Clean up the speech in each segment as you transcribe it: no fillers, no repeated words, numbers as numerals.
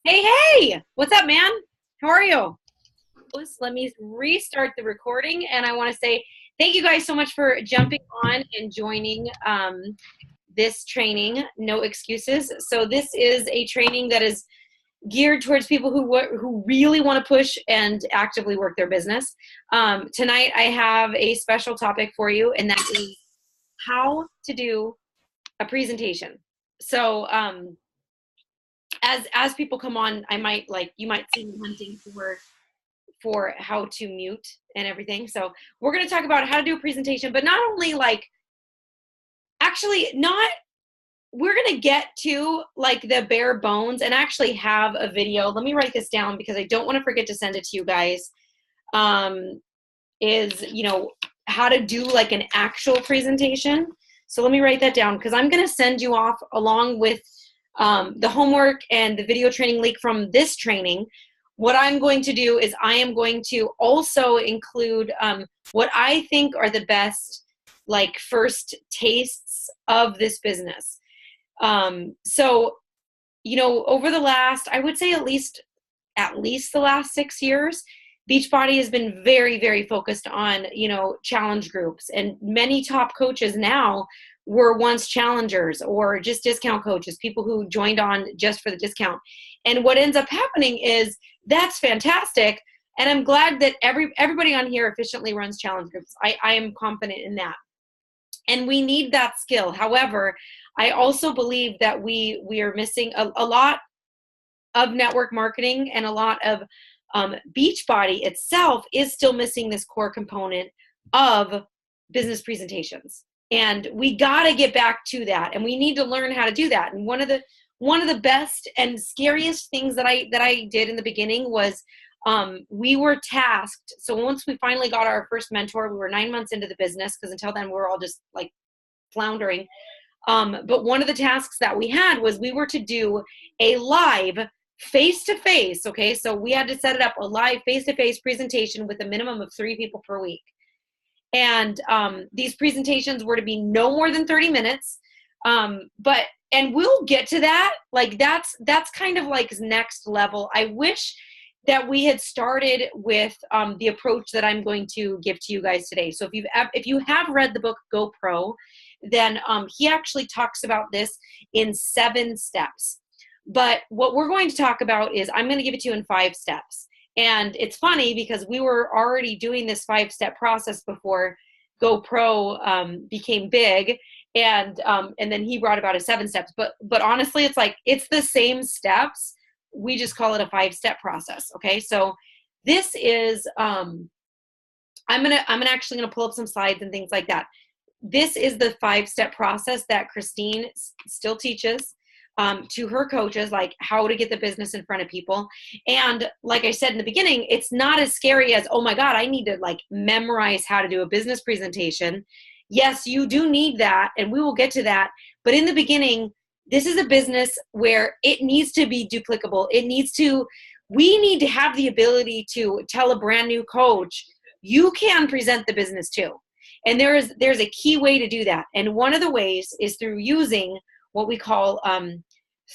Hey, hey, what's up, man? How are you? Let me restart the recording, and I want to say thank you guys so much for jumping on and joining this training, No Excuses. So this is a training that is geared towards people who really want to push and actively work their business. Tonight, I have a special topic for you, and that is how to do a presentation. So as people come on, you might see me hunting for how to mute and everything. So we're going to talk about how to do a presentation, but not only actually not, we're going to get to like the bare bones and actually have a video. Let me write this down because I don't want to forget to send it to you guys. Is, how to do like an actual presentation. So let me write that down because I'm going to send you off along with the homework and the video training link from this training. What I'm going to do is I am going to also include what I think are the best first tastes of this business. So, over the last, I would say at least the last 6 years, Beachbody has been very, very focused on, challenge groups, and many top coaches now were once challengers or just discount coaches, people who joined on just for the discount. And what ends up happening is that's fantastic. And I'm glad that everybody on here efficiently runs challenge groups. I am confident in that. And we need that skill. However, I also believe that we are missing a lot of network marketing, and a lot of Beachbody itself is still missing this core component of business presentations. And we got to get back to that, and we need to learn how to do that. And one of the best and scariest things that I did in the beginning was we were tasked. So once we finally got our first mentor, we were 9 months into the business, because until then we were all just like floundering. But one of the tasks that we had was we were to do a live face-to-face. Okay, so we had to set it up, a live face-to-face presentation with a minimum of 3 people per week. And these presentations were to be no more than 30 minutes. And we'll get to that. Like that's kind of like next level. I wish that we had started with the approach that I'm going to give to you guys today. So if you have read the book Go Pro, then he actually talks about this in 7 steps. But what we're going to talk about is I'm going to give it to you in 5 steps. And it's funny because we were already doing this 5-step process before Go Pro became big. And then he brought about a 7 steps. But honestly, it's the same steps. We just call it a 5-step process. Okay. So this is, I'm actually going to pull up some slides and things like that. This is the 5-step process that Christine still teaches to her coaches, like how to get the business in front of people. And like I said in the beginning, it's not as scary as, oh my God, I need to memorize how to do a business presentation. Yes, you do need that, and we will get to that. But in the beginning, this is a business where it needs to be duplicable. We need to have the ability to tell a brand new coach, you can present the business too. And there's a key way to do that. And one of the ways is through using what we call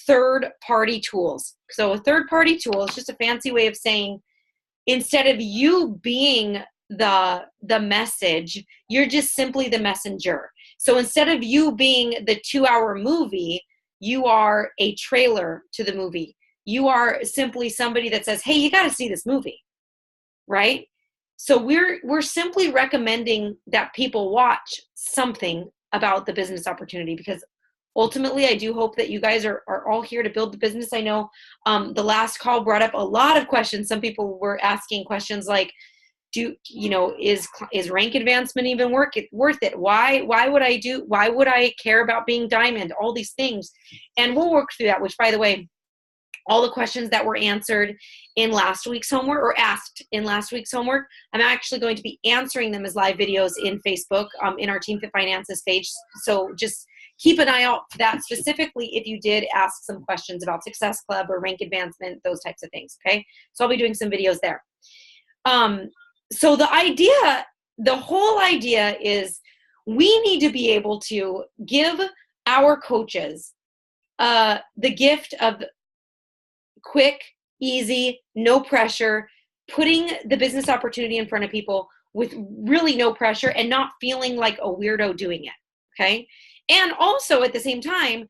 third-party tools. So a third-party tool is just a fancy way of saying, instead of you being the message, you're just simply the messenger. So instead of you being the 2-hour movie, you are a trailer to the movie. You are simply somebody that says, hey, you got to see this movie, right? So we're simply recommending that people watch something about the business opportunity, because ultimately, I do hope that you guys are all here to build the business. I know the last call brought up a lot of questions. Some people were asking questions like, is rank advancement even worth it? Why would I care about being diamond? All these things. And we'll work through that, which, by the way, all the questions that were answered in last week's homework, or asked in last week's homework, I'm actually going to be answering them as live videos in Facebook, in our Team Fit Finances page. So just keep an eye out for that, specifically if you did ask some questions about Success Club or rank advancement, those types of things. Okay. So I'll be doing some videos there. So the whole idea is we need to be able to give our coaches the gift of quick, easy, no pressure, putting the business opportunity in front of people with really no pressure and not feeling like a weirdo doing it. Okay. And also at the same time,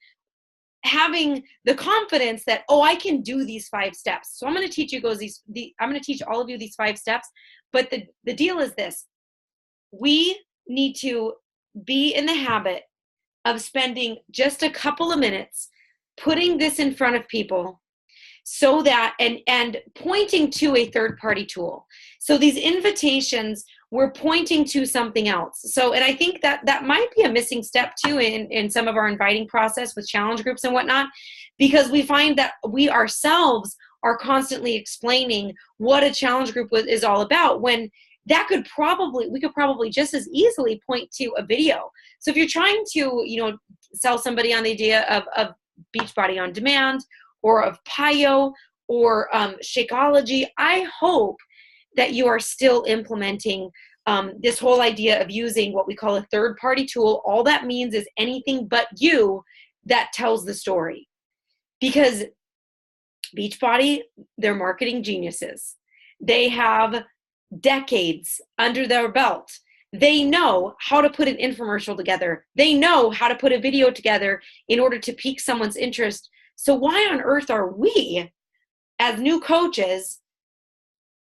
having the confidence that, oh, I can do these 5 steps. So I'm going to teach you I'm going to teach all of you these 5 steps. But the deal is this: we need to be in the habit of spending just a couple of minutes putting this in front of people, so that and pointing to a third party tool. So these invitations, we're pointing to something else. So, and I think that might be a missing step too in some of our inviting process with challenge groups and whatnot, because we find that we ourselves are constantly explaining what a challenge group is all about, when we could probably just as easily point to a video. So if you're trying to, sell somebody on the idea of Beachbody on Demand, or of PiYo, or Shakeology, I hope that you are still implementing this whole idea of using what we call a third-party tool. All that means is anything but you that tells the story. Because Beachbody, they're marketing geniuses. They have decades under their belt. They know how to put an infomercial together. They know how to put a video together in order to pique someone's interest. So why on earth are we, as new coaches,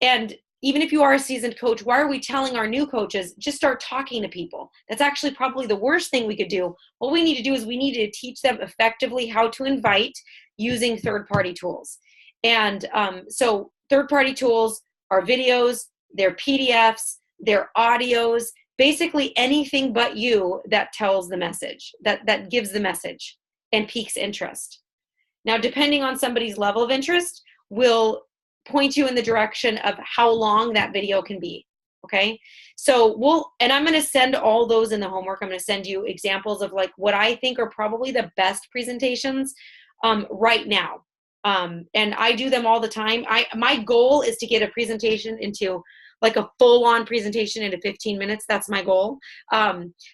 and even if you are a seasoned coach, why are we telling our new coaches, just start talking to people? That's actually probably the worst thing we could do. What we need to do is we need to teach them effectively how to invite using third-party tools. And so third-party tools are videos, they're PDFs, they're audios, basically anything but you that tells the message, that gives the message and piques interest. Now, depending on somebody's level of interest, will point you in the direction of how long that video can be. Okay. So and I'm going to send all those in the homework. I'm going to send you examples of like what I think are probably the best presentations right now. And I do them all the time. My goal is to get a presentation into like a full-on presentation into 15 minutes. That's my goal.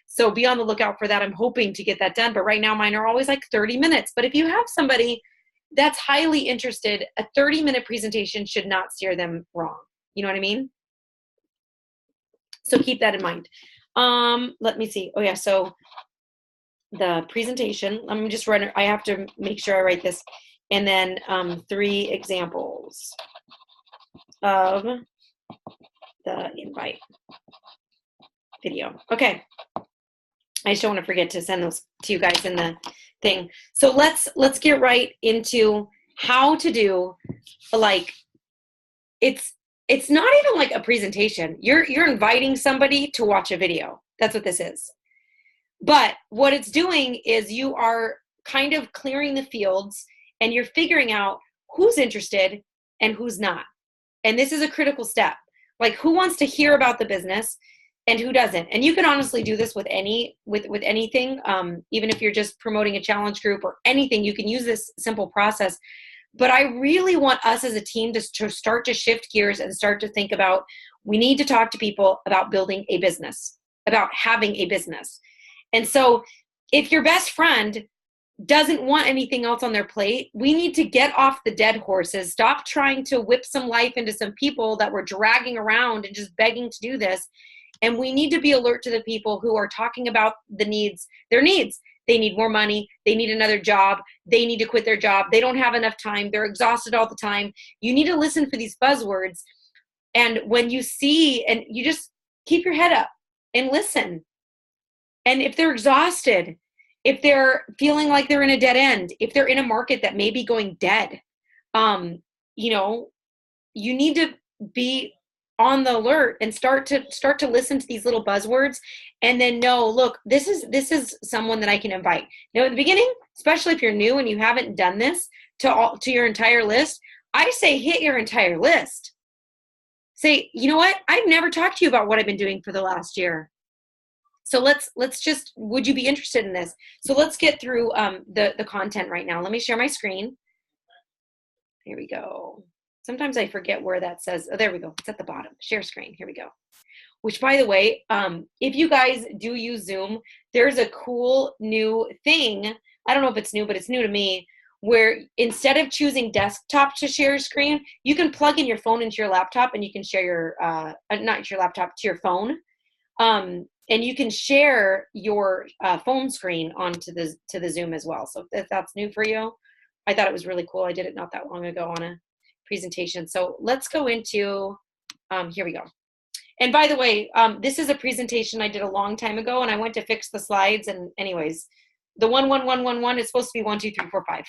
So be on the lookout for that. I'm hoping to get that done. But right now mine are always like 30 minutes. But if you have somebody that's highly interested, a 30-minute presentation should not steer them wrong. You know what I mean? So keep that in mind. Let me see. Oh yeah. So the presentation, let me just run it. I have to make sure I write this. And then 3 examples of the invite video. Okay. I just don't want to forget to send those to you guys in the thing. So let's get right into how to do, like, it's not even like a presentation. You're inviting somebody to watch a video. That's what this is. But what it's doing is you are kind of clearing the fields and you're figuring out who's interested and who's not. And this is a critical step. Like, who wants to hear about the business and who doesn't? And you can honestly do this with anything. Even if you're just promoting a challenge group or anything, you can use this simple process. But I really want us as a team to start to shift gears and start to think about, we need to talk to people about building a business, about having a business. And so if your best friend doesn't want anything else on their plate, we need to get off the dead horses, stop trying to whip some life into some people that we're dragging around and just begging to do this. And we need to be alert to the people who are talking about their needs. They need more money. They need another job. They need to quit their job. They don't have enough time. They're exhausted all the time. You need to listen for these buzzwords. And when you see, and you just keep your head up and listen. And if they're exhausted, if they're feeling like they're in a dead end, if they're in a market that may be going dead, you need to be on the alert and start to listen to these little buzzwords, and then know, look, this is someone that I can invite. Now, at the beginning, especially if you're new and you haven't done this to your entire list, I say hit your entire list. Say, you know what? I've never talked to you about what I've been doing for the last year. So let's just, would you be interested in this? So let's get through the content right now. Let me share my screen. Here we go. Sometimes I forget where that says. Oh, there we go. It's at the bottom. Share screen. Here we go. Which, by the way, if you guys do use Zoom, there's a cool new thing. I don't know if it's new, but it's new to me, where instead of choosing desktop to share screen, you can plug in your phone into your laptop and you can share your, not your laptop, to your phone. And you can share your phone screen onto the Zoom as well. So if that's new for you, I thought it was really cool. I did it not that long ago on a presentation. So let's go into, here we go. And by the way, this is a presentation I did a long time ago, and I went to fix the slides. And anyways, the 1, 1, 1, 1, 1 is supposed to be 1, 2, 3, 4, 5.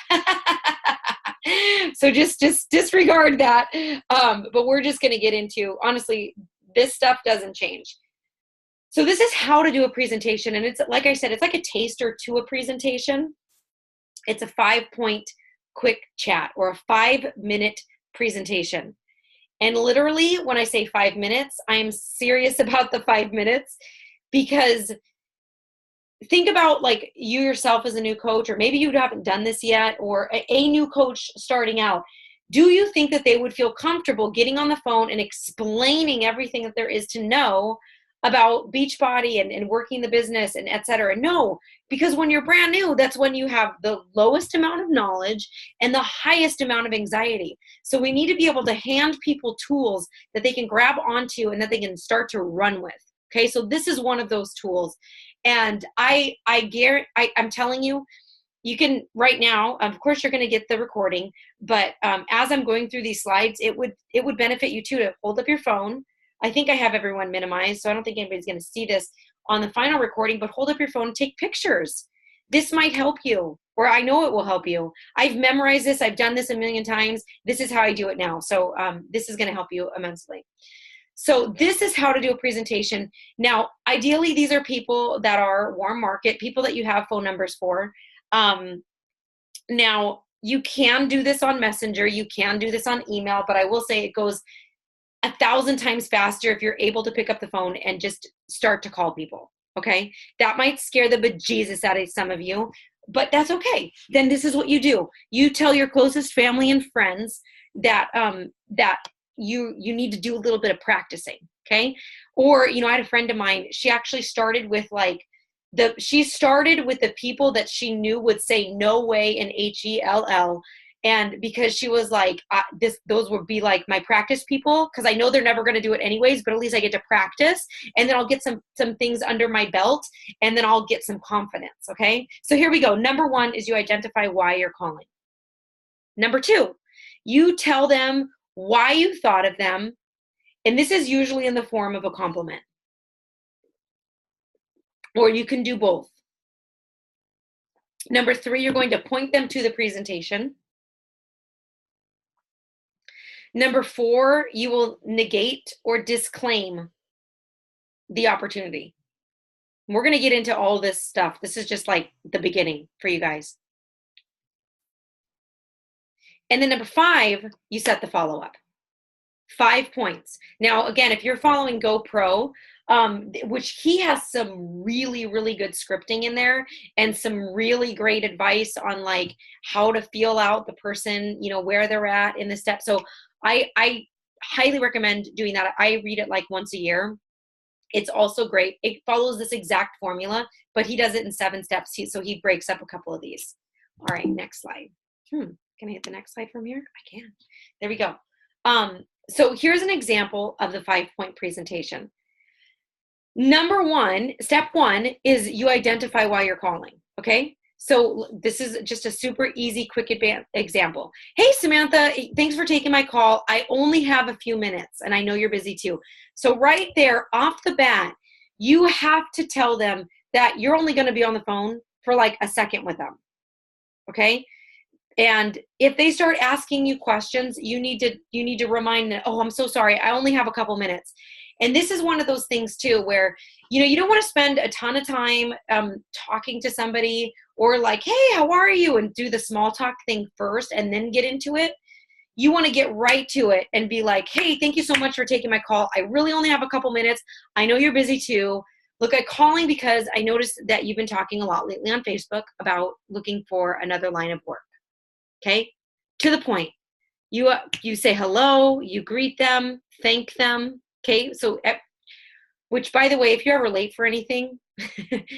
So just disregard that. But we're just going to get into, honestly, this stuff doesn't change. So this is how to do a presentation. And it's, like I said, it's like a taster to a presentation. It's a 5-point quick chat or a 5-minute presentation. And literally, when I say 5 minutes, I'm serious about the 5 minutes, because think about like you yourself as a new coach, or maybe you haven't done this yet, or a new coach starting out. Do you think that they would feel comfortable getting on the phone and explaining everything that there is to know about Beachbody and working the business and et cetera? No, because when you're brand new, that's when you have the lowest amount of knowledge and the highest amount of anxiety. So we need to be able to hand people tools that they can grab onto and that they can start to run with. Okay, so this is one of those tools. And I guarantee, I'm telling you, you can right now, of course you're going to get the recording, but as I'm going through these slides, it would benefit you too to hold up your phone. I think I have everyone minimized, so I don't think anybody's going to see this on the final recording, but hold up your phone and take pictures. This might help you, or I know it will help you. I've memorized this. I've done this a million times. This is how I do it now. So this is going to help you immensely. So this is how to do a presentation. Now, ideally, these are people that are warm market, people that you have phone numbers for. Now, you can do this on Messenger. You can do this on email, but I will say it goes 1,000 times faster if you're able to pick up the phone and just start to call people, okay? That might scare the bejesus out of some of you, but that's okay. Then this is what you do. You tell your closest family and friends that that you need to do a little bit of practicing, okay? Or, you know, I had a friend of mine, she actually started with like, she started with the people that she knew would say no way and HELL. And because she was like, those would be like my practice people, because I know they're never going to do it anyways, but at least I get to practice, and then I'll get some things under my belt, and then I'll get some confidence, okay? So here we go. Number 1 is you identify why you're calling. Number 2, you tell them why you thought of them, and this is usually in the form of a compliment. Or you can do both. Number 3, you're going to point them to the presentation. Number 4, you will negate or disclaim the opportunity. We're going to get into all this stuff. This is just like the beginning for you guys. And then number 5, you set the follow-up. 5 points. Now, again, if you're following GoPro, which he has some really, really good scripting in there and some really great advice on like how to feel out the person, you know, where they're at in the step. So I highly recommend doing that. I read it like once a year. It's also great. It follows this exact formula, but he does it in 7 steps. So he breaks up a couple of these. All right, next slide. Can I hit the next slide from here? I can. There we go. So here's an example of the 5-point presentation. Number 1, step 1 is you identify why you're calling, okay? So this is just a super easy, quick example. Hey, Samantha, thanks for taking my call. I only have a few minutes, and I know you're busy too. So right there, off the bat, you have to tell them that you're only going to be on the phone for like a second with them, okay? And if they start asking you questions, you need to remind them, oh, I'm so sorry, I only have a couple minutes. And this is one of those things too, where, you know, you don't want to spend a ton of time talking to somebody or like, hey, how are you? And do the small talk thing first and then get into it. You want to get right to it and be like, hey, thank you so much for taking my call. I really only have a couple minutes. I know you're busy too. Look, I'm calling because I noticed that you've been talking a lot lately on Facebook about looking for another line of work. Okay? To the point. You say hello, you greet them, thank them. Okay, so, which by the way, if you're ever late for anything,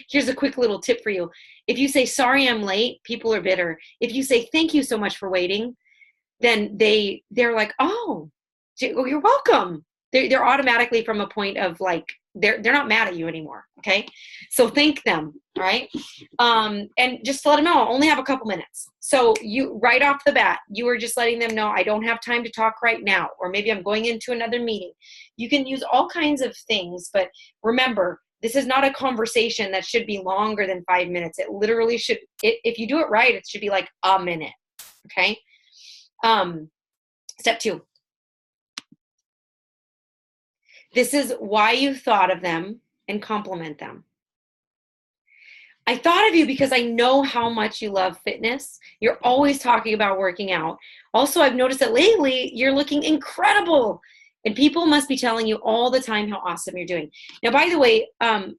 Here's a quick little tip for you. If you say, sorry, I'm late, people are bitter. If you say, thank you so much for waiting, then they're like, oh, you're welcome. They're automatically from a point of like, they're not mad at you anymore. Okay. So thank them. All right. And just to let them know, I only have a couple minutes. So you, right off the bat, you are just letting them know, I don't have time to talk right now, or maybe I'm going into another meeting. You can use all kinds of things, but remember, this is not a conversation that should be longer than 5 minutes. It literally should, if you do it right, it should be like a minute. Okay. Step 2. This is why you thought of them and compliment them. I thought of you because I know how much you love fitness. You're always talking about working out. Also, I've noticed that lately you're looking incredible, and people must be telling you all the time how awesome you're doing. Now, by the way, I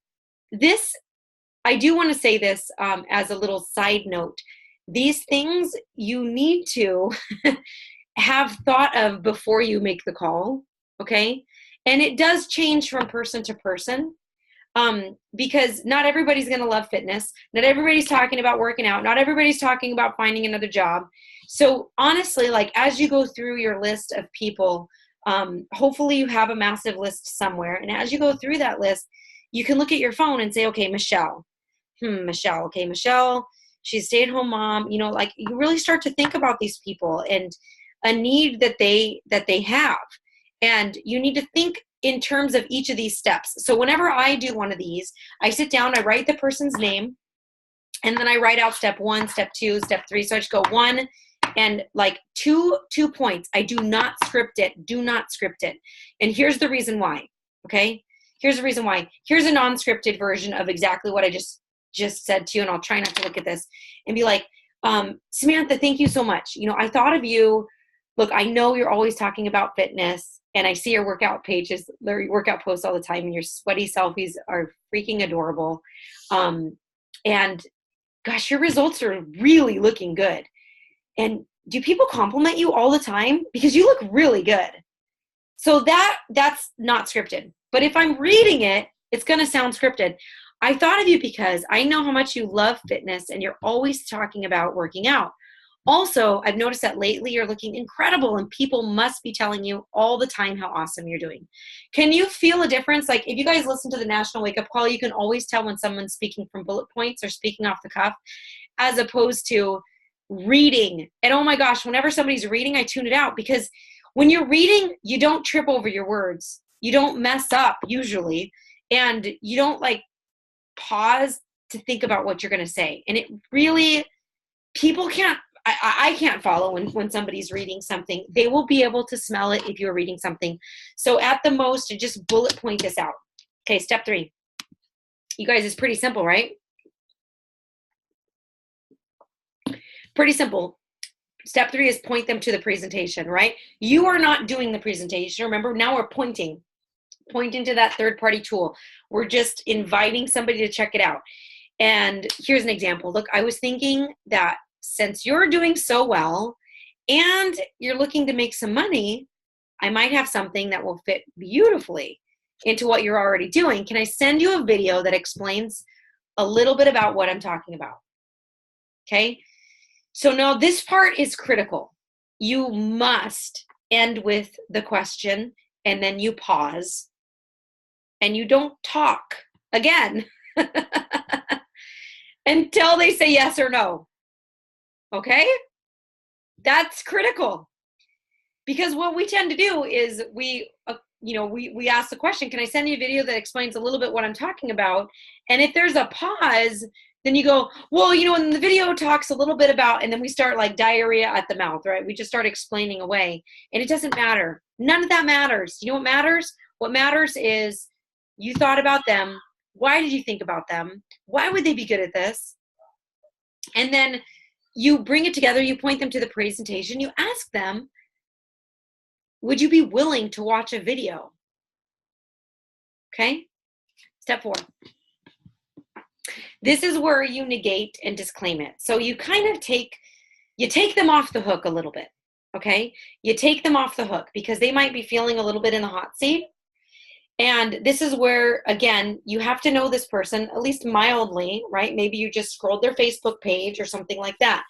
do want to say this as a little side note. These things you need to have thought of before you make the call, okay? And it does change from person to person, because not everybody's going to love fitness. Not everybody's talking about working out. Not everybody's talking about finding another job. So honestly, like as you go through your list of people, hopefully you have a massive list somewhere. And as you go through that list, you can look at your phone and say, okay, Michelle. Michelle. Okay, Michelle, she's a stay-at-home mom. You know, like you really start to think about these people and a need that they have. And you need to think in terms of each of these steps. So whenever I do one of these, I sit down, I write the person's name, and then I write out step 1, step 2, step 3. So I just go 1 and like 2 points. I do not script it. Do not script it. And here's the reason why. Okay. Here's the reason why. Here's a non-scripted version of exactly what I just said to you. And I'll try not to look at this and be like, Samantha, thank you so much. You know, I thought of you. Look, I know you're always talking about fitness, and I see your workout pages, your workout posts all the time, and your sweaty selfies are freaking adorable. And gosh, your results are really looking good. And do people compliment you all the time? Because you look really good. So that's not scripted. But if I'm reading it, it's going to sound scripted. I thought of you because I know how much you love fitness and you're always talking about working out. Also, I've noticed that lately you're looking incredible and people must be telling you all the time how awesome you're doing. Can you feel a difference? Like if you guys listen to the National Wake Up Call, you can always tell when someone's speaking from bullet points or speaking off the cuff as opposed to reading. And oh my gosh, whenever somebody's reading, I tune it out because when you're reading, you don't trip over your words. You don't mess up usually. And you don't like pause to think about what you're going to say. And it really, people can't, I can't follow when somebody's reading something. They will be able to smell it if you're reading something. So at the most, just bullet point this out. Okay, step 3. You guys, it's pretty simple, right? Pretty simple. Step 3 is point them to the presentation, right? You are not doing the presentation. Remember, now we're pointing to that third-party tool. We're just inviting somebody to check it out. And here's an example. Look, I was thinking that since you're doing so well and you're looking to make some money, I might have something that will fit beautifully into what you're already doing. Can I send you a video that explains a little bit about what I'm talking about? Okay. So now this part is critical. You must end with the question and then you pause and you don't talk again until they say yes or no. Okay? That's critical. Because what we tend to do is we ask the question, can I send you a video that explains a little bit what I'm talking about? And if there's a pause, then you go, well, and the video talks a little bit about, and then we start like diarrhea at the mouth, right? We just start explaining away. And it doesn't matter. None of that matters. You know what matters? What matters is you thought about them. Why did you think about them? Why would they be good at this? And then you bring it together, you point them to the presentation, you ask them, would you be willing to watch a video? Okay? Step 4. This is where you negate and disclaim it. So you kind of take them off the hook a little bit, okay? You take them off the hook because they might be feeling a little bit in the hot seat. And this is where, again, you have to know this person, at least mildly, right? Maybe you just scrolled their Facebook page or something like that.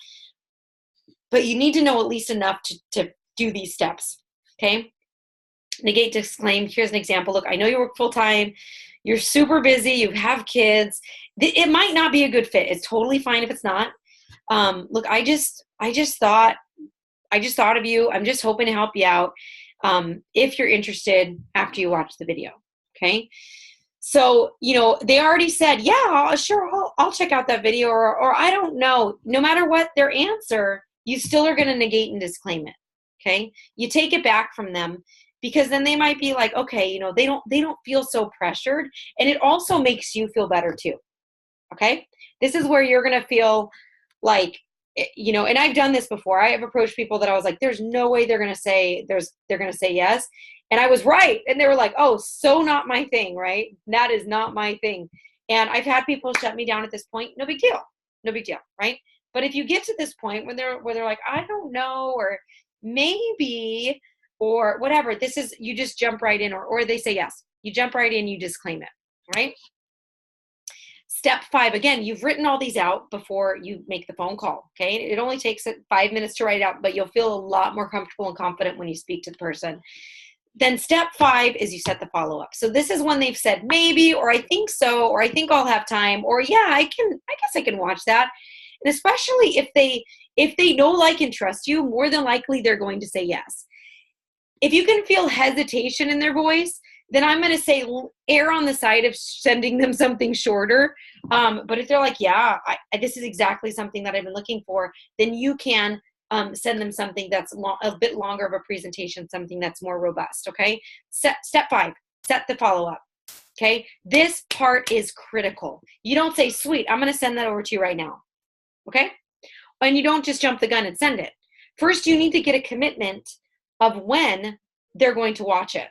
But you need to know at least enough to do these steps, okay? Negate, disclaim. Here's an example. Look, I know you work full-time. You're super busy. You have kids. It might not be a good fit. It's totally fine if it's not. Look, I just thought of you. I'm just hoping to help you out. If you're interested after you watch the video, okay? So, they already said, yeah, sure, I'll check out that video, or I don't know. No matter what their answer, you still are going to negate and disclaim it, okay? You take it back from them, because then they might be like, okay, they don't feel so pressured, and it also makes you feel better too, okay? This is where you're going to feel like, and I've done this before. I have approached people that I was like, there's no way they're going to say yes. And I was right. And they were like, oh, so not my thing, right? That is not my thing. And I've had people shut me down at this point. No big deal. No big deal, right? But if you get to this point where they're like, I don't know, or maybe, or whatever, you just jump right in, or they say yes. You jump right in, you disclaim it, right? Step 5, again, you've written all these out before you make the phone call, okay? It only takes 5 minutes to write it out, but you'll feel a lot more comfortable and confident when you speak to the person. Then step 5 is you set the follow-up. So this is when they've said maybe, or I think so, or I think I'll have time, or yeah, I guess I can watch that. And especially if they know, like, and trust you, more than likely they're going to say yes. If you can feel hesitation in their voice, then I'm going to say err on the side of sending them something shorter. But if they're like, yeah, this is exactly something that I've been looking for, then you can send them something that's a bit longer of a presentation, something that's more robust, okay? Step 5, set the follow-up, okay? This part is critical. You don't say, sweet, I'm going to send that over to you right now, okay? And you don't just jump the gun and send it. First, you need to get a commitment of when they're going to watch it,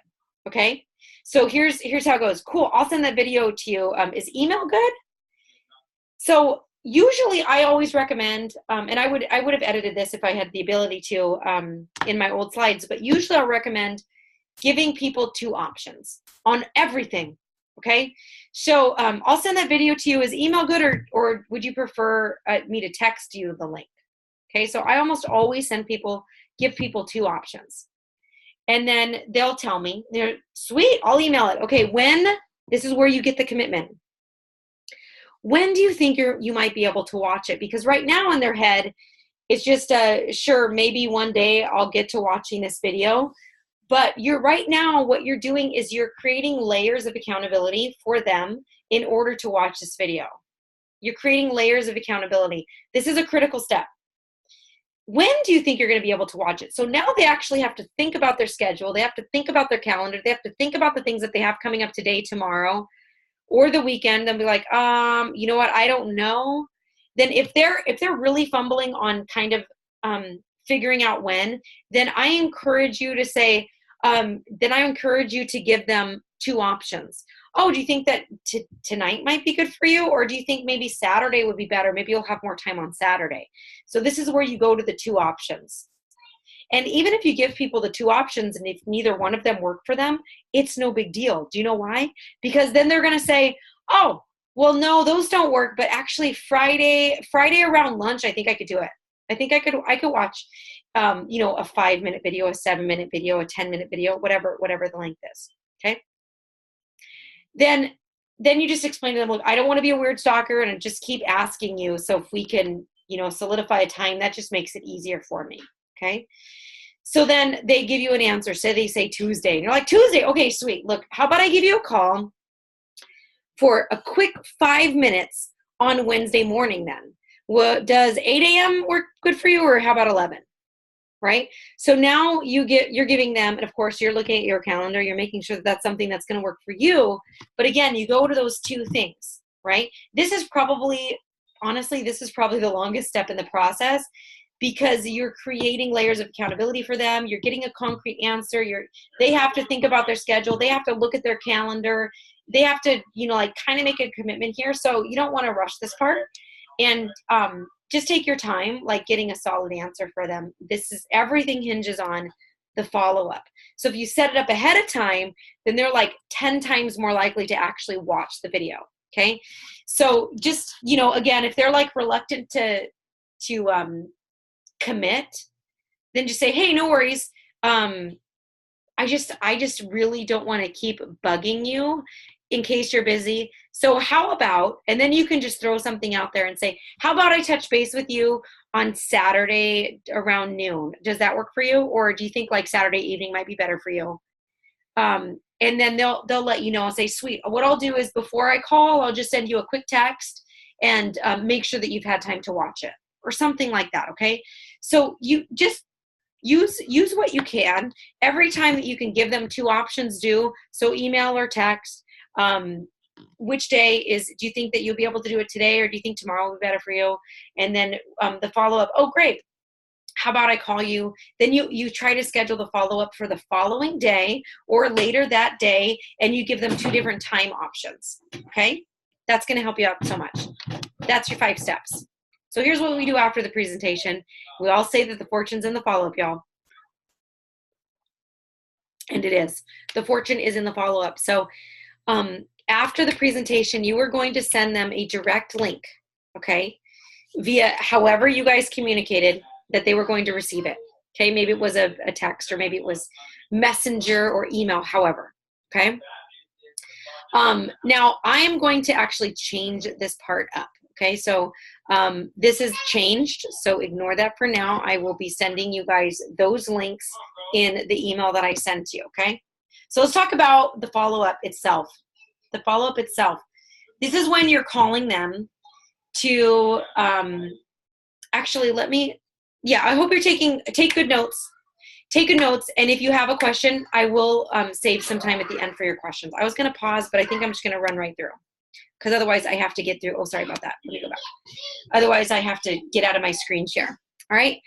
okay? So here's how it goes. Cool, I'll send that video to you. Is email good? So usually I always recommend, and I would have edited this if I had the ability to in my old slides, but usually I'll recommend giving people 2 options on everything, okay? So I'll send that video to you. Is email good, or would you prefer me to text you the link? Okay, so I almost always give people 2 options. And then they'll tell me, they're sweet, I'll email it. Okay, this is where you get the commitment. When do you think you might be able to watch it? Because right now in their head, it's just sure, maybe one day I'll get to watching this video. But right now, what you're doing is you're creating layers of accountability for them in order to watch this video. You're creating layers of accountability. This is a critical step. When do you think you're going to be able to watch it? So now they actually have to think about their schedule. They have to think about their calendar. They have to think about the things that they have coming up today, tomorrow, or the weekend, and be like, you know what? I don't know. Then if they're really fumbling on kind of figuring out when, then I encourage you to say, give them 2 options. Oh, do you think that tonight might be good for you? Or do you think maybe Saturday would be better? Maybe you'll have more time on Saturday. So this is where you go to the 2 options. And even if you give people the 2 options and if neither one of them work for them, it's no big deal. Do you know why? Because then they're going to say, oh, well, no, those don't work. But actually Friday around lunch, I think I could do it. I think I could watch, a 5-minute video, a 7-minute video, a 10-minute video, whatever the length is. Okay. Then you just explain to them, look, I don't want to be a weird stalker and just keep asking you. So if we can, solidify a time, that just makes it easier for me. Okay. So then they give you an answer. Say they say Tuesday, and you're like, Tuesday. Okay, sweet. Look, how about I give you a call for a quick 5 minutes on Wednesday morning then? Well, does 8 a.m. work good for you, or how about 11? Right? So now you're giving them, and of course you're looking at your calendar, you're making sure that that's something that's going to work for you. But again, you go to those 2 things, right? This is probably the longest step in the process, because you're creating layers of accountability for them. You're getting a concrete answer. They have to think about their schedule. They have to look at their calendar. They have to, kind of make a commitment here. So you don't want to rush this part. And just take your time, getting a solid answer for them. Everything hinges on the follow-up. So if you set it up ahead of time, then they're like 10 times more likely to actually watch the video. Okay. So just, you know, again, if they're like reluctant to commit, then just say, hey, no worries. I just really don't want to keep bugging you in case you're busy. So how about, and then you can just throw something out there and say, how about I touch base with you on Saturday around noon? Does that work for you? Or do you think like Saturday evening might be better for you? And then they'll let you know and say, sweet, what I'll do is before I call, I'll just send you a quick text and make sure that you've had time to watch it or something like that. Okay. So you just use what you can. Every time that you can give them two options, do. So email or text. Which day do you think that you'll be able to do it today, or do you think tomorrow will be better for you? And then the follow-up, oh, great. How about I call you? Then you try to schedule the follow-up for the following day or later that day, and you give them two different time options. Okay? That's going to help you out so much. That's your 5 steps. So here's what we do after the presentation. We all say that the fortune's in the follow-up, y'all. And it is. The fortune is in the follow-up. So after the presentation, you are going to send them a direct link, okay, via however you guys communicated that they were going to receive it. Okay, maybe it was a text, or maybe it was messenger or email, however, okay? Now, I am going to actually change this part up. Okay, so this is changed, so ignore that for now. I will be sending you guys those links in the email that I sent to you, okay? So let's talk about the follow-up itself. The follow-up itself. This is when you're calling them to, actually, I hope you're take good notes. Take good notes, and if you have a question, I will save some time at the end for your questions. I was going to pause, but I think I'm just going to run right through, because otherwise I have to get through. Oh, sorry about that. Let me go back. Otherwise, I have to get out of my screen share. All right.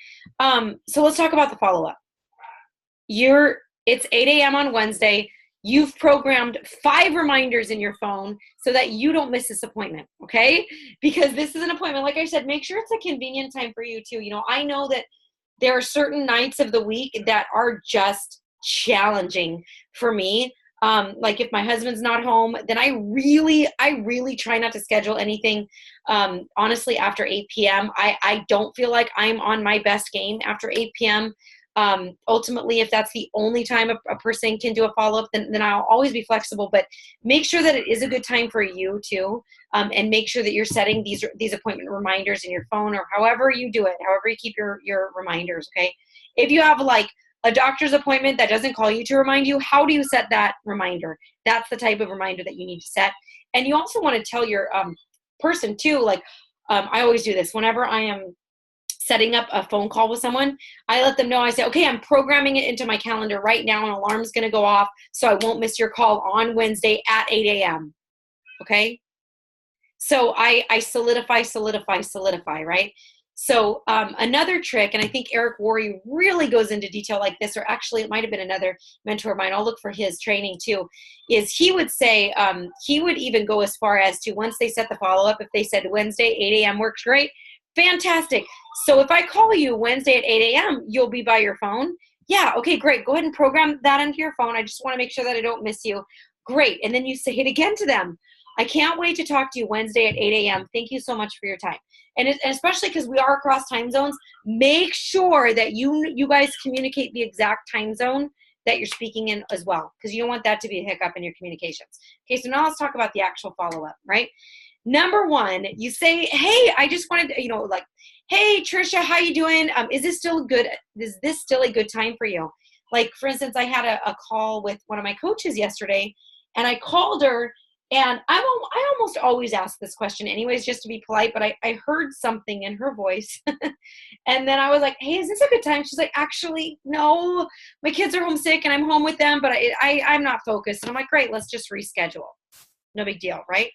So let's talk about the follow-up. It's 8 a.m. on Wednesday. You've programmed 5 reminders in your phone so that you don't miss this appointment, okay? Because this is an appointment. Like I said, make sure it's a convenient time for you too. You know, I know that there are certain nights of the week that are just challenging for me. Like if my husband's not home, then I really try not to schedule anything, honestly, after 8 p.m. I don't feel like I'm on my best game after 8 p.m. Ultimately, if that's the only time a person can do a follow-up, then I'll always be flexible, but make sure that it is a good time for you too. And make sure that you're setting these appointment reminders in your phone, or however you do it, however you keep your reminders. Okay. If you have like a doctor's appointment that doesn't call you to remind you, how do you set that reminder? That's the type of reminder that you need to set. And you also want to tell your person too, like I always do this whenever I am setting up a phone call with someone. I let them know, I say, okay, I'm programming it into my calendar right now. An alarm's going to go off so I won't miss your call on Wednesday at 8 a.m. Okay. So I solidify, right? So another trick, and I think Eric Worre really goes into detail like this, or actually it might have been another mentor of mine, I'll look for his training too, is he would say, he would even go as far as to, once they set the follow-up, if they said Wednesday, 8 a.m. works great, fantastic. So if I call you Wednesday at 8 a.m., you'll be by your phone? Yeah, okay, great. Go ahead and program that into your phone. I just want to make sure that I don't miss you. Great. And then you say it again to them. I can't wait to talk to you Wednesday at 8 a.m. Thank you so much for your time. And especially because we are across time zones, make sure that you guys communicate the exact time zone that you're speaking in as well, because you don't want that to be a hiccup in your communications. Okay, so now let's talk about the actual follow-up, right? Number 1, you say, hey, I just wanted to, like, hey, Trisha, how you doing? Is this still a good time for you? Like, for instance, I had a call with one of my coaches yesterday, and I called her, and I almost always ask this question anyways, just to be polite, but I heard something in her voice. And then I was like, hey, is this a good time? She's like, actually, no, my kids are homesick and I'm home with them, but I'm not focused. And I'm like, great, let's just reschedule. No big deal, right?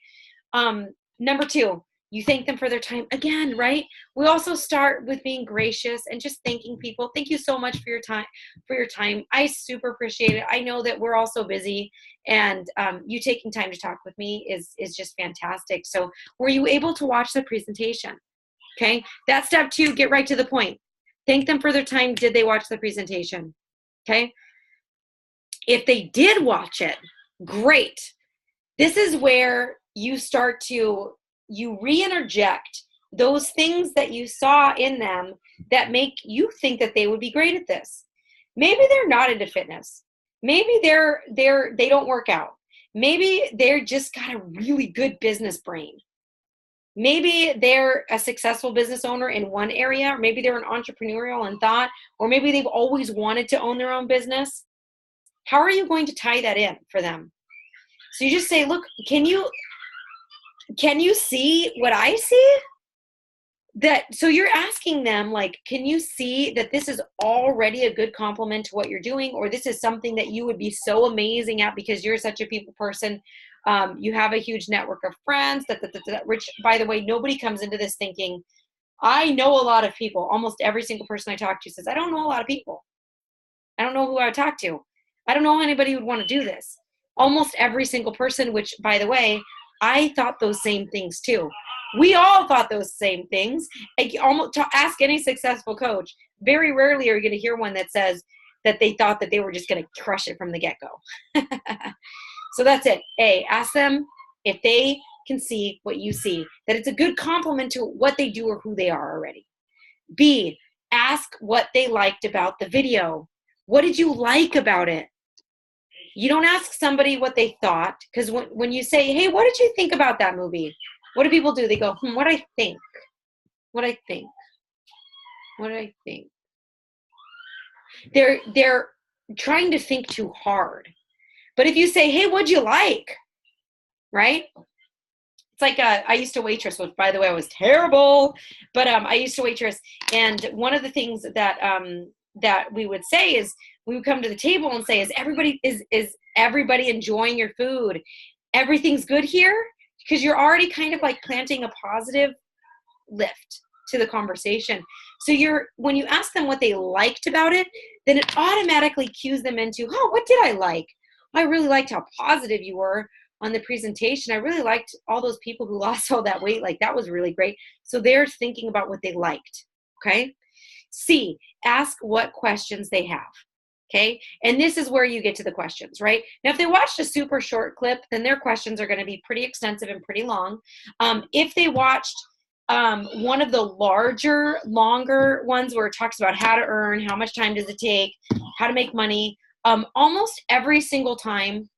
Number 2, you thank them for their time again, right? We also start with being gracious and just thanking people. Thank you so much for your time. I super appreciate it. I know that we're all so busy, and you taking time to talk with me is just fantastic. So were you able to watch the presentation? Okay. That's step 2, get right to the point. Thank them for their time. Did they watch the presentation? Okay. If they did watch it, great. This is where you re-interject those things that you saw in them that make you think that they would be great at this. Maybe they're not into fitness. Maybe they don't work out. Maybe they're just got a really good business brain. Maybe they're a successful business owner in one area, or maybe they're an entrepreneurial in thought, or maybe they've always wanted to own their own business. How are you going to tie that in for them? So you just say, look, can you see what I see? So you're asking them, like, can you see that this is already a good compliment to what you're doing, or this is something that you would be so amazing at because you're such a people person. You have a huge network of friends. Which, by the way, nobody comes into this thinking, I know a lot of people. Almost every single person I talk to says, I don't know a lot of people. I don't know who I would talk to. I don't know anybody who would want to do this. Almost every single person, which, by the way, I thought those same things too. We all thought those same things. Ask any successful coach. Very rarely are you going to hear one that says that they thought that they were just going to crush it from the get-go. So that's it. A, ask them if they can see what you see, that it's a good compliment to what they do or who they are already. B, ask what they liked about the video. What did you like about it? You don't ask somebody what they thought, because when you say, hey, what did you think about that movie? What do people do? They go, what I think. What I think. What I think. They're trying to think too hard. But if you say, hey, what'd you like? Right? It's like I used to waitress, which, by the way, I was terrible. But I used to waitress. And one of the things that we would say is, we would come to the table and say, is everybody enjoying your food? Everything's good here? Because you're already kind of like planting a positive lift to the conversation. So when you ask them what they liked about it, then it automatically cues them into, oh, what did I like? I really liked how positive you were on the presentation. I really liked all those people who lost all that weight. Like, that was really great. So they're thinking about what they liked. Okay. C, ask what questions they have. Okay. And this is where you get to the questions, right? Now, if they watched a super short clip, then their questions are going to be pretty extensive and pretty long. If they watched one of the longer ones where it talks about how to earn, how much time does it take, how to make money, almost every single time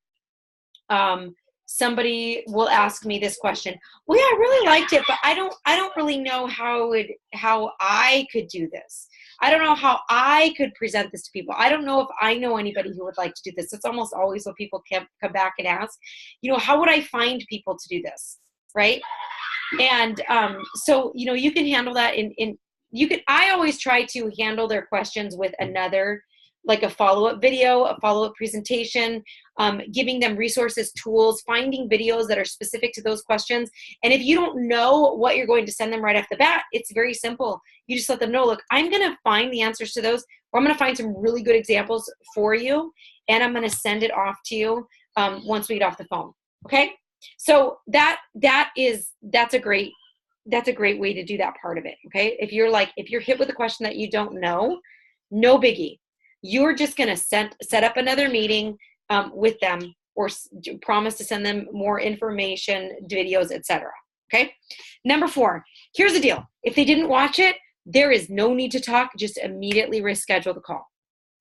somebody will ask me this question. Well, yeah, I really liked it, but I don't really know how I could do this. I don't know how I could present this to people. I don't know if I know anybody who would like to do this. It's almost always what people come back and ask, how would I find people to do this? Right. And so, you can handle that I always try to handle their questions with another, like a follow-up video, a follow-up presentation, giving them resources, tools, finding videos that are specific to those questions. And if you don't know what you're going to send them right off the bat, it's very simple. You just let them know, look, I'm going to find the answers to those, or I'm going to find some really good examples for you, and I'm going to send it off to you once we get off the phone. Okay? So that's a great way to do that part of it. Okay? If you're hit with a question that you don't know, no biggie. You're just going to set up another meeting with them, or promise to send them more information, videos, etc. Okay? Number 4, here's the deal. If they didn't watch it, there is no need to talk. Just immediately reschedule the call.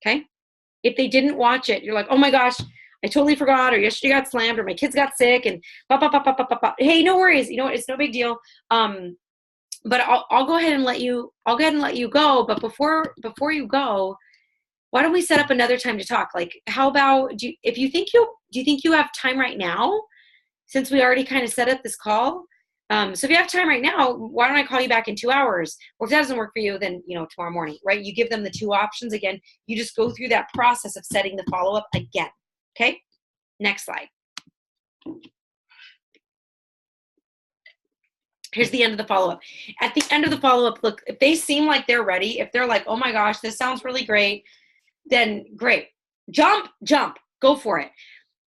Okay? If they didn't watch it, you're like, oh my gosh, I totally forgot, or yesterday got slammed, or my kids got sick, and hey, no worries. It's no big deal. But I'll go ahead and let you go. But before you go, why don't we set up another time to talk? Like, how about, do you think you have time right now, since we already kind of set up this call? So if you have time right now, why don't I call you back in 2 hours? Or if that doesn't work for you, then, tomorrow morning, right? You give them the 2 options again. You just go through that process of setting the follow-up again. Okay. Next slide. Here's the end of the follow-up. At the end of the follow-up, look, if they seem like they're ready, if they're like, oh my gosh, this sounds really great, then great. Jump, go for it.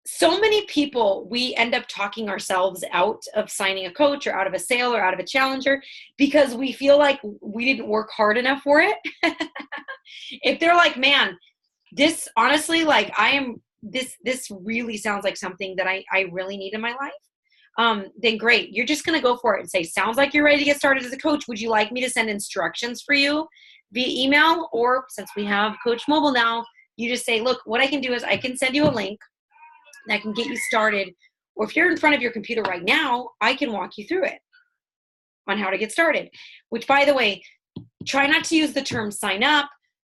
So many people, we end up talking ourselves out of signing a coach, or out of a sale, or out of a challenger, because we feel like we didn't work hard enough for it. If they're like, man, this honestly, like this really sounds like something that I really need in my life, then great. You're just going to go for it and say, sounds like you're ready to get started as a coach. Would you like me to send instructions for you via email? Or since we have Coach Mobile now, you just say, look, what I can do is I can send you a link that can get you started. Or if you're in front of your computer right now, I can walk you through it on how to get started. Which, by the way, try not to use the term sign up.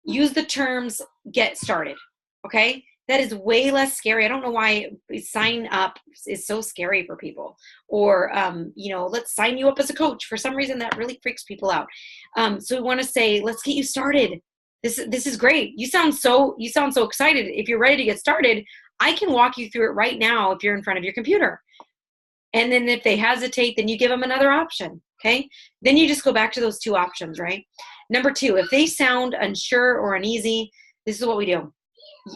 Use the terms get started, okay? That is way less scary. I don't know why sign up is so scary for people. Or, let's sign you up as a coach. For some reason, that really freaks people out. So we want to say, let's get you started. This is great. You sound so excited. If you're ready to get started, I can walk you through it right now if you're in front of your computer. And then if they hesitate, then you give them another option, okay? Then you just go back to those two options, right? Number two, if they sound unsure or uneasy, this is what we do.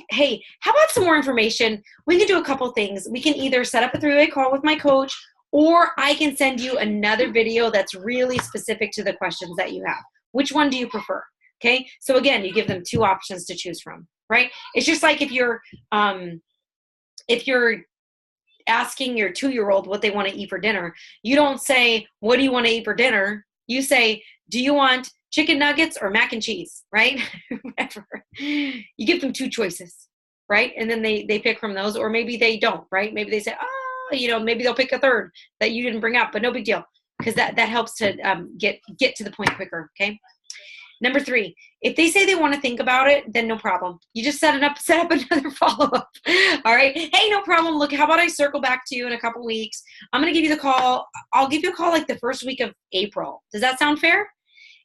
Hey, how about some more information? We can do a couple things. We can either set up a 3-way call with my coach, or I can send you another video that's really specific to the questions that you have. Which one do you prefer? Okay, so again, you give them two options to choose from, right? It's just like if you're asking your 2-year-old what they want to eat for dinner, you don't say, what do you want to eat for dinner? You say, do you want chicken nuggets or mac and cheese, right? Whatever. You give them two choices, right? And then they pick from those, or maybe they don't, right? Maybe they say, maybe they'll pick a third that you didn't bring up, but no big deal, because that helps to get to the point quicker, okay? Number 3, if they say they want to think about it, then no problem. You just set up another follow-up. All right. Hey, no problem. Look, how about I circle back to you in a couple weeks? I'm going to give you the call. I'll give you a call like the first week of April. Does that sound fair?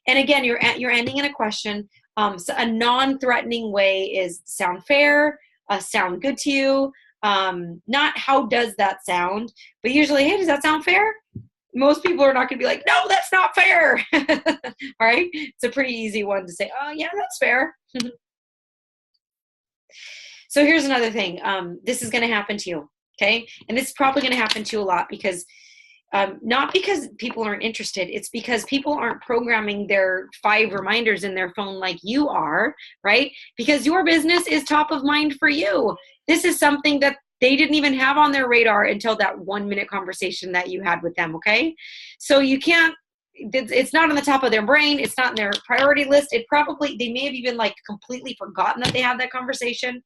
And again, you're ending in a question. So a non-threatening way is sound fair, sound good to you. Not how does that sound, but usually, hey, does that sound fair? Most people are not going to be like, no, that's not fair. All right. It's a pretty easy one to say, oh yeah, that's fair. So here's another thing. This is going to happen to you. Okay. And this is probably going to happen to you a lot because not because people aren't interested. It's because people aren't programming their 5 reminders in their phone like you are, right? Because your business is top of mind for you. This is something that they didn't even have on their radar until that 1-minute conversation that you had with them, okay? So you can't, it's not on the top of their brain. It's not in their priority list. They may have even like completely forgotten that they had that conversation.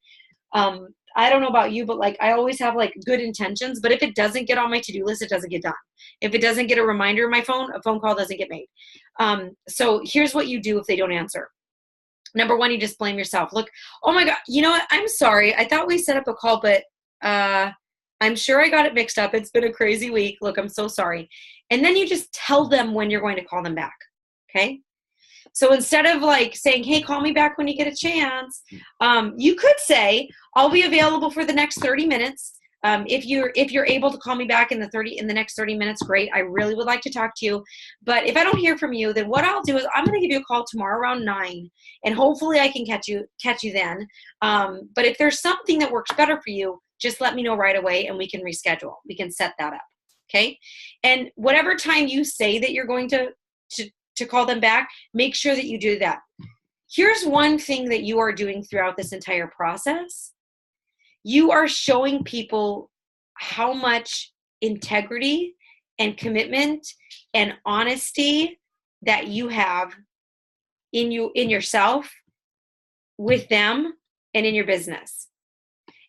I don't know about you, but like I always have like good intentions, but if it doesn't get on my to-do list, it doesn't get done. If it doesn't get a reminder in my phone, a phone call doesn't get made. So here's what you do if they don't answer. Number 1, you just blame yourself. Look, oh my God, you know what? I'm sorry. I thought we set up a call, but I'm sure I got it mixed up. It's been a crazy week. Look, I'm so sorry. And then you just tell them when you're going to call them back. Okay. So instead of like saying, hey, call me back when you get a chance, you could say, I'll be available for the next 30 minutes. If you're able to call me back in the next 30 minutes, great. I really would like to talk to you. But if I don't hear from you, then what I'll do is I'm going to give you a call tomorrow around 9, and hopefully I can catch you then. But if there's something that works better for you, just let me know right away and we can reschedule. We can set that up. Okay. And whatever time you say that you're going to call them back, make sure that you do that. Here's one thing that you are doing throughout this entire process. You are showing people how much integrity and commitment and honesty that you have in yourself, with them, and in your business.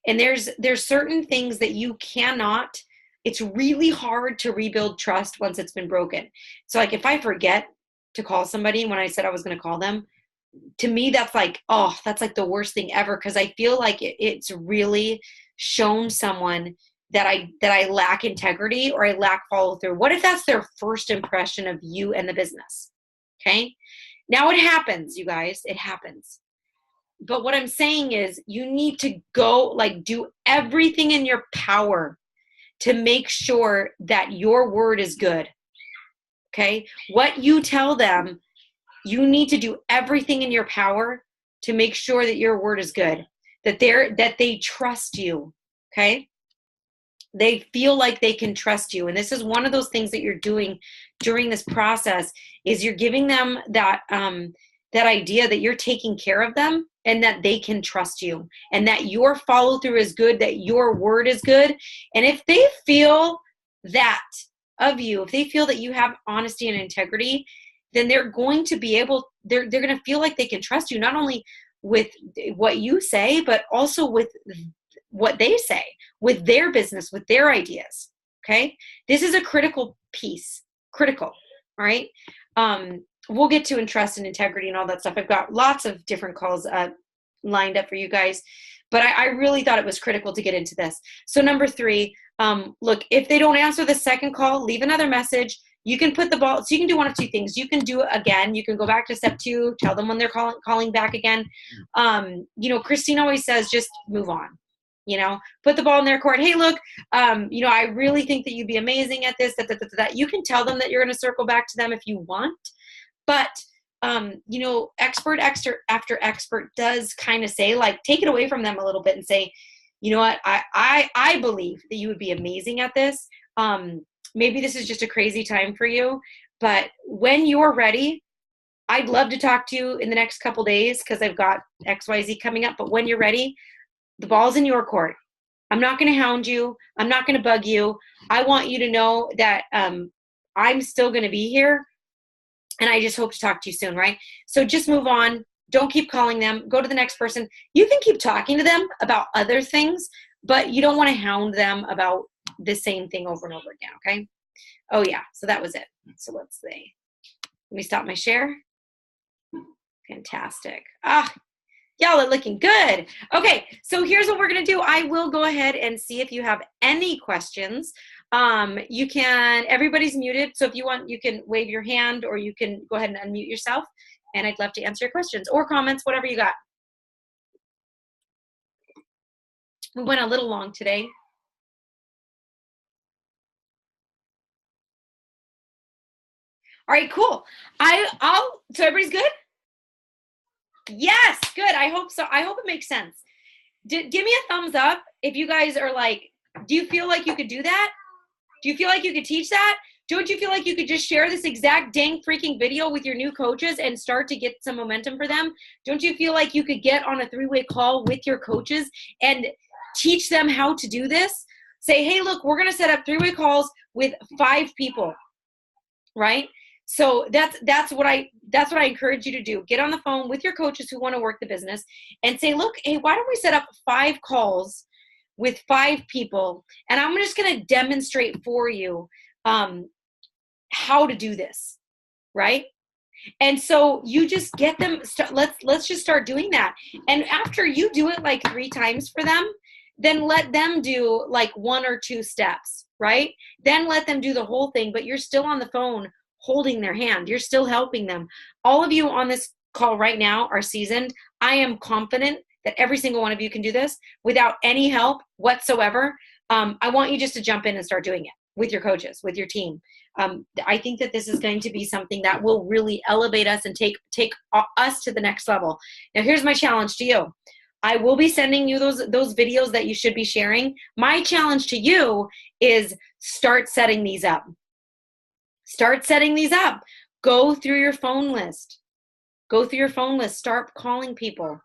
And there's certain things that you cannot, it's really hard to rebuild trust once it's been broken. So like if I forget to call somebody when I said I was going to call them, to me, that's like, that's like the worst thing ever. Cause I feel like it's really shown someone that I lack integrity or I lack follow through. What if that's their first impression of you and the business? Okay. Now it happens, you guys, it happens. But what I'm saying is you need to go like do everything in your power to make sure that your word is good. Okay. What you tell them, you need to do everything in your power to make sure that your word is good, that they trust you. Okay. They feel like they can trust you. And this is one of those things that you're doing during this process is you're giving them that, that idea that you're taking care of them and that they can trust you and that your follow through is good, that your word is good. And if they feel that of you, if they feel that you have honesty and integrity, then they're going to be able, they're going to feel like they can trust you, not only with what you say, but also with what they say, with their business, with their ideas. Okay. This is a critical piece, critical. All right. We'll get to trust and integrity and all that stuff. I've got lots of different calls lined up for you guys, but I really thought it was critical to get into this. So number 3, look, if they don't answer the second call, leave another message. You can put the ball, so you can do one of 2 things. You can do it again. You can go back to step 2, tell them when they're calling back again. Christine always says, just move on. Put the ball in their court. Hey, look, I really think that you'd be amazing at this, that. You can tell them that you're going to circle back to them if you want. But, expert after expert does kind of say, like, take it away from them a little bit and say, you know what, I believe that you would be amazing at this. Maybe this is just a crazy time for you, but when you're ready, I'd love to talk to you in the next couple days because I've got XYZ coming up. But when you're ready, the ball's in your court. I'm not going to hound you. I'm not going to bug you. I want you to know that I'm still going to be here. And I just hope to talk to you soon, right? So just move on. Don't keep calling them. Go to the next person. You can keep talking to them about other things, but you don't want to hound them about the same thing over and over again, okay? Oh, yeah. So that was it. So let's see. Let me stop my share. Fantastic. Y'all are looking good. Okay, so here's what we're going to do. I will go ahead and see if you have any questions. You can, everybody's muted, so if you want, you can wave your hand or you can go ahead and unmute yourself, and I'd love to answer your questions or comments, whatever you got. We went a little long today. All right, cool. So everybody's good? Yes, good. I hope so. I hope it makes sense. Give me a thumbs up if you guys are like, do you feel like you could do that? Do you feel like you could teach that? Don't you feel like you could just share this exact dang freaking video with your new coaches and start to get some momentum for them? Don't you feel like you could get on a 3-way call with your coaches and teach them how to do this? Say, hey, look, we're going to set up 3-way calls with 5 people, right? So that's what I encourage you to do. Get on the phone with your coaches who want to work the business and say, look, hey, why don't we set up 5 calls with 5 people? And I'm just going to demonstrate for you how to do this, right? And so you just get them, let's just start doing that. And after you do it like 3 times for them, then let them do like 1 or 2 steps, right? Then let them do the whole thing, but you're still on the phone holding their hand. You're still helping them. All of you on this call right now are seasoned. I am confident that every single one of you can do this without any help whatsoever. I want you just to jump in and start doing it with your coaches, with your team. I think that this is going to be something that will really elevate us and take us to the next level. Now, here's my challenge to you. I will be sending you those videos that you should be sharing. My challenge to you is start setting these up. Start setting these up. Go through your phone list. Go through your phone list. Start calling people.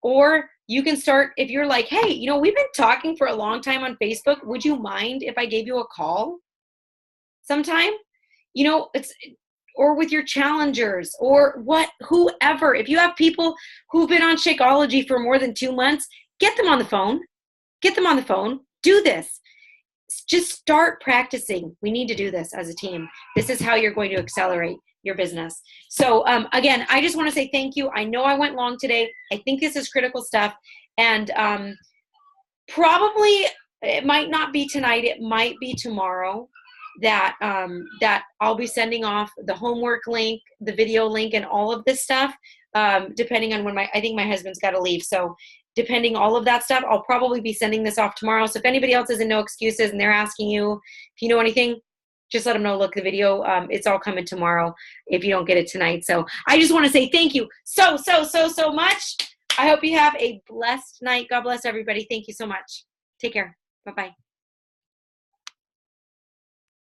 Or you can start, if you're like, hey, we've been talking for a long time on Facebook. Would you mind if I gave you a call sometime? Or with your challengers or whoever. If you have people who've been on Shakeology for more than 2 months, get them on the phone. Get them on the phone. Do this. Just start practicing. We need to do this as a team. This is how you're going to accelerate your business. So again, I just want to say thank you. I know I went long today. I think this is critical stuff. And probably it might not be tonight. It might be tomorrow that I'll be sending off the homework link, the video link, and all of this stuff, depending on when I think my husband's got to leave. So depending all of that stuff, I'll probably be sending this off tomorrow. So if anybody else is in No Excuses and they're asking you if you know anything, just let them know, look, the video, it's all coming tomorrow if you don't get it tonight. So I just want to say thank you so much. I hope you have a blessed night. God bless everybody. Thank you so much. Take care. Bye-bye.